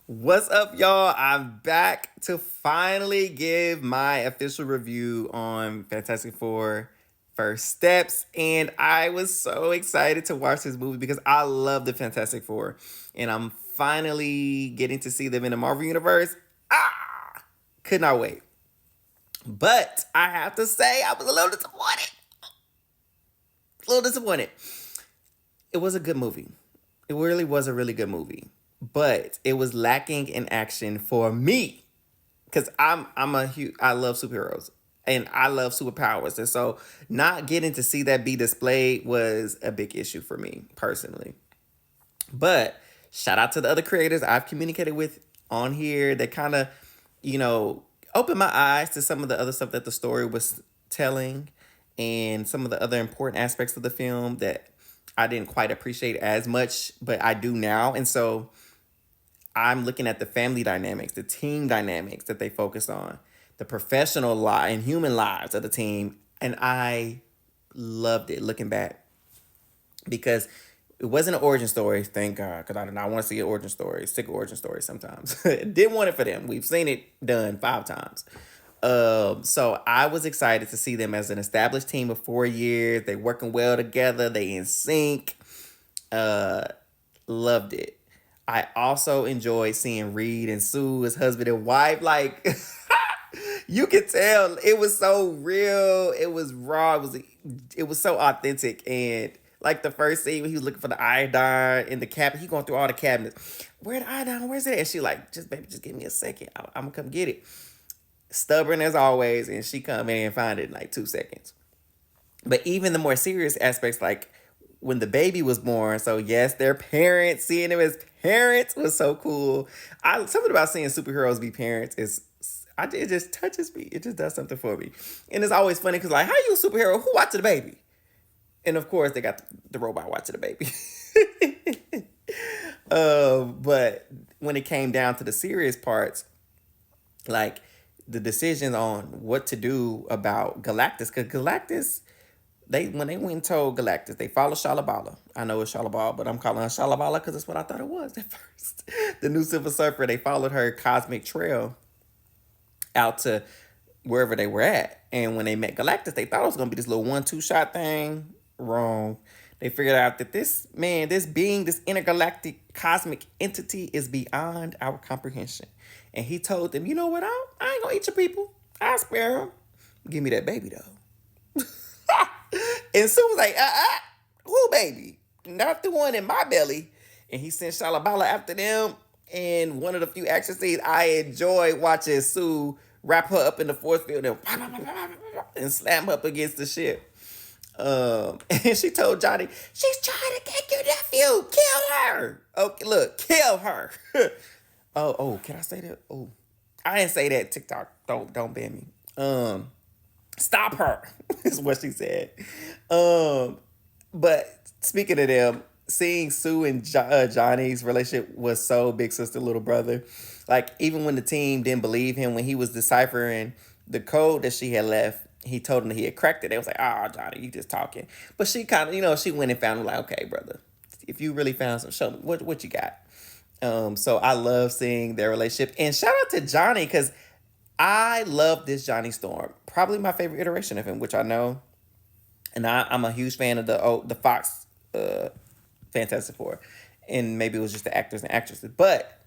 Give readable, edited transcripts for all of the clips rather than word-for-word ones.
What's up, y'all? I'm back to finally give my official review on Fantastic Four First Steps. And I was so excited to watch this movie because I love the Fantastic Four. And I'm finally getting to see them in the Marvel Universe. Could not wait. But I have to say, I was a little disappointed. A little disappointed. It was a good movie. It really was a really good movie. But it was lacking in action for me because I love superheroes and I love superpowers, and so not getting to see that be displayed was a big issue for me personally. But shout out to the other creators I've communicated with on here that kind of, you know, opened my eyes to some of the other stuff that the story was telling and some of the other important aspects of the film that I didn't quite appreciate as much, but I do now. And so I'm looking at the family dynamics, the team dynamics that they focus on, the professional life and human lives of the team. And I loved it looking back because it wasn't an origin story, thank God, because I do not want to see an origin story, sick of origin stories sometimes. Didn't want it for them. We've seen it done 5 times. So I was excited to see them as an established team of 4 years. They working well together. They in sync. Uh, Loved it. I also enjoyed seeing Reed and Sue as husband and wife. Like you could tell it was so real. It was raw. It was so authentic. And like the first scene when he was looking for the iodine in the cabinet, he going through all the cabinets. Where the iodine? Where's it? And she like, just baby, just give me a second. I'm gonna come get it. Stubborn as always, and she come in and find it in like 2 seconds. But even the more serious aspects, like when the baby was born, so yes, their parents, seeing them as parents was so cool. I Something about seeing superheroes be parents is it just touches me. It just does something for me. And it's always funny because like, how you a superhero? Who watching the baby? And of course they got the robot watching the baby. But when it came down to the serious parts, like the decision on what to do about Galactus, because Galactus, they when they went and told Galactus, they followed Shalabala. I know it's Shalabala, but I'm calling her Shalabala because that's what I thought it was at first. The new Silver Surfer, they followed her cosmic trail out to wherever they were at. And when they met Galactus, they thought it was gonna be this little 1-2 shot thing. Wrong. They figured out that this man, this being, this intergalactic cosmic entity is beyond our comprehension. And he told them, you know what? I ain't gonna eat your people. I'll spare them. Give me that baby though. And Sue was like, who baby? Not the one in my belly. And he sent Shalabala after them. And one of the few action scenes I enjoyed watching Sue wrap her up in the force field and slam her up against the ship. And she told Johnny, she's trying to get your nephew. Kill her. Okay, look, kill her. Can I say that? Oh, I didn't say that. TikTok, don't ban me. Stop her is what she said. But speaking of them, seeing Sue and Johnny's relationship was so big sister little brother. Like even when the team didn't believe him when he was deciphering the code that she had left, he told them that he had cracked it. They was like, "Ah, oh, Johnny, you just talking." But she kind of, she went and found him like, "Okay, brother, if you really found some, show me what you got." So I love seeing their relationship, and shout out to Johnny because I love this Johnny Storm. Probably my favorite iteration of him, which I know, and I'm a huge fan of the Fox Fantastic Four, and maybe it was just the actors and actresses, but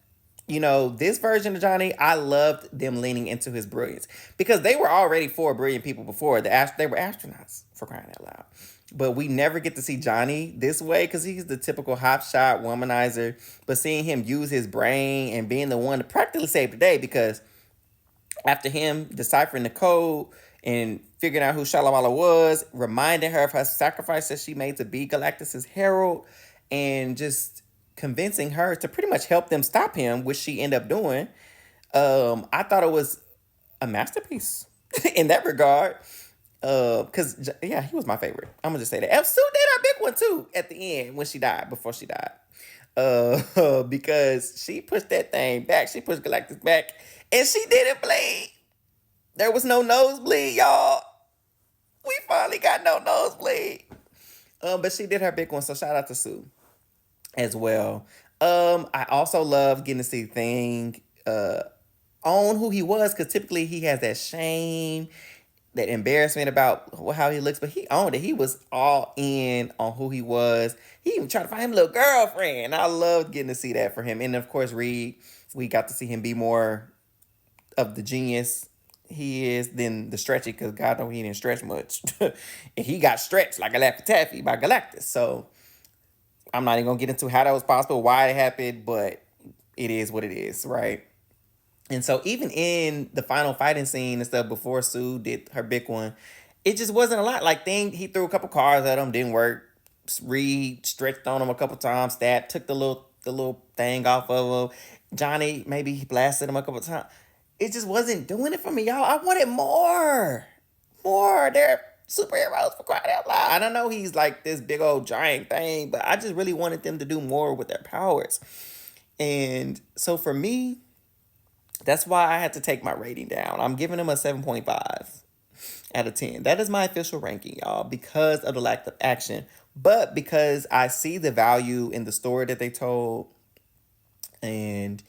this version of Johnny, I loved them leaning into his brilliance because they were already 4 brilliant people before. They were astronauts for crying out loud. But we never get to see Johnny this way because he's the typical hotshot womanizer. But seeing him use his brain and being the one to practically save the day because after him deciphering the code and figuring out who Shalamala was, reminding her of her sacrifice that she made to be Galactus's herald, and just convincing her to pretty much help them stop him, which she ended up doing. I thought it was a masterpiece in that regard. Cause yeah, he was my favorite. I'm gonna just say that. And Sue did her big one too at the end when she died, before she died. Because she pushed that thing back. She pushed Galactus back, and she didn't bleed. There was no nosebleed, y'all. We finally got no nosebleed. But she did her big one, so shout out to Sue as well. I also love getting to see Thing own who he was, because typically he has that shame, that embarrassment about how he looks, but he owned it. He was all in on who he was. He even tried to find him a little girlfriend. I loved getting to see that for him. And of course, Reed, we got to see him be more of the genius he is than the stretchy, because God know he didn't stretch much. And he got stretched like a Laffy Taffy by Galactus. So I'm not even gonna get into how that was possible, why it happened, but it is what it is, right? And so even in the final fighting scene and stuff before Sue did her big one, it just wasn't a lot. Like Thing, he threw a couple cards at him, didn't work. Reed stretched on him a couple times, stabbed, took the little thing off of him. Johnny, maybe he blasted him a couple times. It just wasn't doing it for me, y'all. I wanted more. More. They're superheroes, for crying out loud. I know he's like this big old giant thing, but I just really wanted them to do more with their powers. And so for me, that's why I had to take my rating down. I'm giving him a 7.5 out of 10. That is my official ranking, y'all, because of the lack of action. But because I see the value in the story that they told and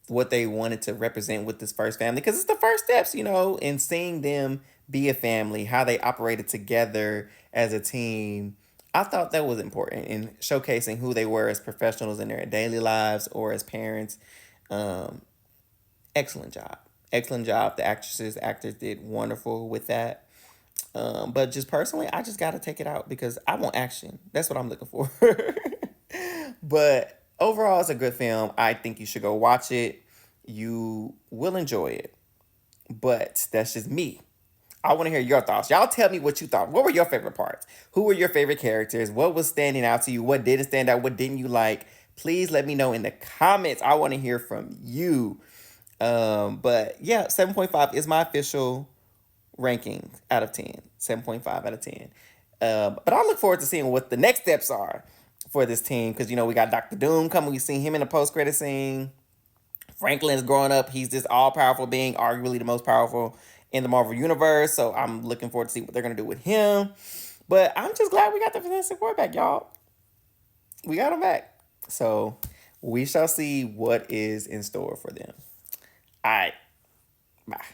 what they wanted to represent with this first family. Because it's the first steps, in seeing them be a family, how they operated together as a team. I thought that was important in showcasing who they were as professionals in their daily lives or as parents. Um, Excellent job. Excellent job. The actresses, actors did wonderful with that. But just personally, I just got to take it out because I want action. That's what I'm looking for. But overall, it's a good film. I think you should go watch it. You will enjoy it. But that's just me. I want to hear your thoughts. Y'all tell me what you thought. What were your favorite parts? Who were your favorite characters? What was standing out to you? What didn't stand out? What didn't you like? Please let me know in the comments. I want to hear from you. But yeah, 7.5 is my official ranking out of 10. 7.5 out of 10. But I look forward to seeing what the next steps are for this team, because we got Dr. Doom coming. We seen him in the post-credit scene. Franklin's growing up. He's this all-powerful being, arguably the most powerful in the Marvel Universe. So I'm looking forward to see what they're gonna do with him. But I'm just glad we got the Fantastic Four back, y'all. We got them back. So we shall see what is in store for them. All right. Bye.